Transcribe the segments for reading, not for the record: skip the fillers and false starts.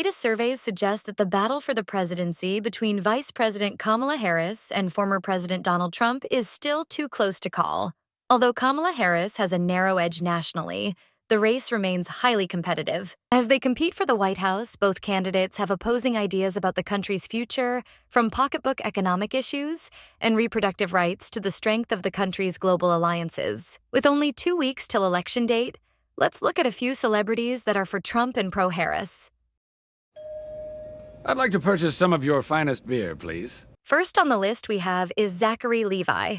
latest surveys suggest that the battle for the presidency between Vice President Kamala Harris and former President Donald Trump is still too close to call. Although Kamala Harris has a narrow edge nationally, the race remains highly competitive. As they compete for the White House, both candidates have opposing ideas about the country's future, from pocketbook economic issues and reproductive rights to the strength of the country's global alliances. With only 2 weeks till election date, let's look at a few celebrities that are for Trump and pro-Harris. I'd like to purchase some of your finest beer, please. First on the list we have is Zachary Levi.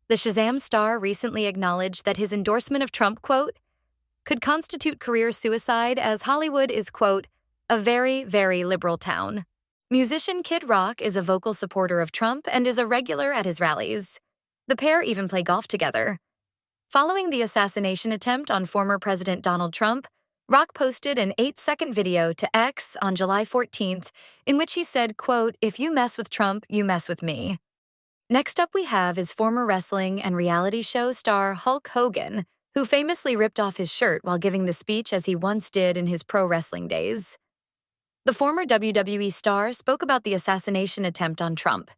The Shazam star recently acknowledged that his endorsement of Trump, quote, could constitute career suicide as Hollywood is, quote, a very, very liberal town. Musician Kid Rock is a vocal supporter of Trump and is a regular at his rallies. The pair even play golf together. Following the assassination attempt on former President Donald Trump, Rock posted an 8-second video to X on July 14th in which he said, quote, if you mess with Trump, you mess with me. Next up we have is former wrestling and reality show star Hulk Hogan, who famously ripped off his shirt while giving the speech as he once did in his pro wrestling days. The former WWE star spoke about the assassination attempt on Trump.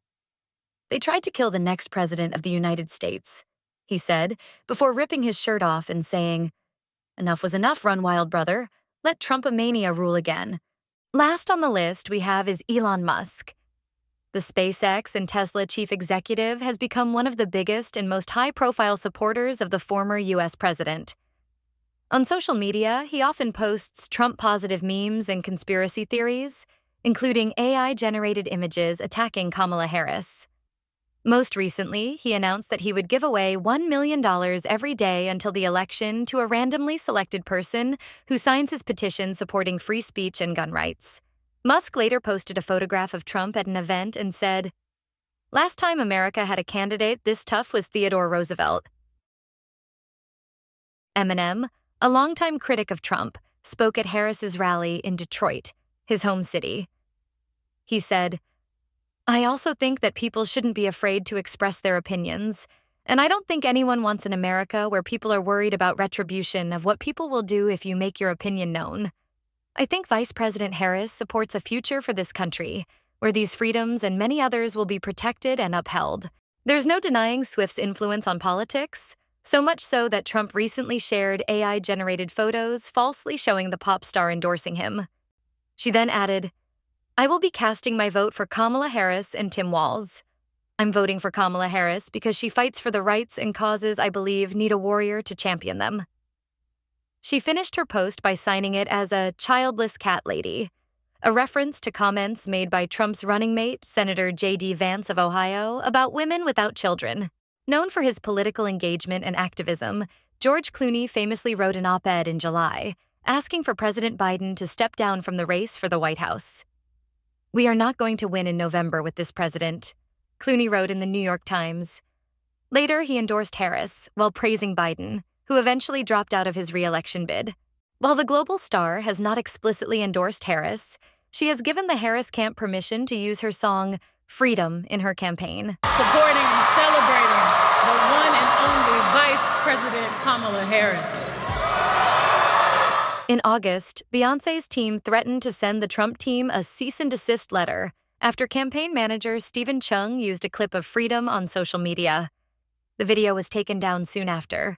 They tried to kill the next president of the United States, he said, before ripping his shirt off and saying, enough was enough, run wild brother. Let Trumpomania rule again. Last on the list we have is Elon Musk. The SpaceX and Tesla chief executive has become one of the biggest and most high-profile supporters of the former U.S. president. On social media, he often posts Trump-positive memes and conspiracy theories, including AI-generated images attacking Kamala Harris. Most recently, he announced that he would give away $1 million every day until the election to a randomly selected person who signs his petition supporting free speech and gun rights. Musk later posted a photograph of Trump at an event and said, last time America had a candidate this tough was Theodore Roosevelt. Eminem, a longtime critic of Trump, spoke at Harris's rally in Detroit, his home city. He said, I also think that people shouldn't be afraid to express their opinions, and I don't think anyone wants an America where people are worried about retribution of what people will do if you make your opinion known. I think Vice President Harris supports a future for this country, where these freedoms and many others will be protected and upheld. There's no denying Swift's influence on politics, so much so that Trump recently shared AI-generated photos falsely showing the pop star endorsing him. She then added, I will be casting my vote for Kamala Harris and Tim Walz. I'm voting for Kamala Harris because she fights for the rights and causes I believe need a warrior to champion them. She finished her post by signing it as a childless cat lady, a reference to comments made by Trump's running mate, Senator J.D. Vance of Ohio, about women without children. Known for his political engagement and activism, George Clooney famously wrote an op-ed in July, asking for President Biden to step down from the race for the White House. We are not going to win in November with this president, Clooney wrote in the New York Times. Later, he endorsed Harris, while praising Biden, who eventually dropped out of his re-election bid. While the global star has not explicitly endorsed Harris, she has given the Harris camp permission to use her song, Freedom, in her campaign. Supporting and celebrating the one and only Vice President Kamala Harris. In August, Beyoncé's team threatened to send the Trump team a cease and desist letter after campaign manager Stephen Chung used a clip of Freedom on social media. The video was taken down soon after.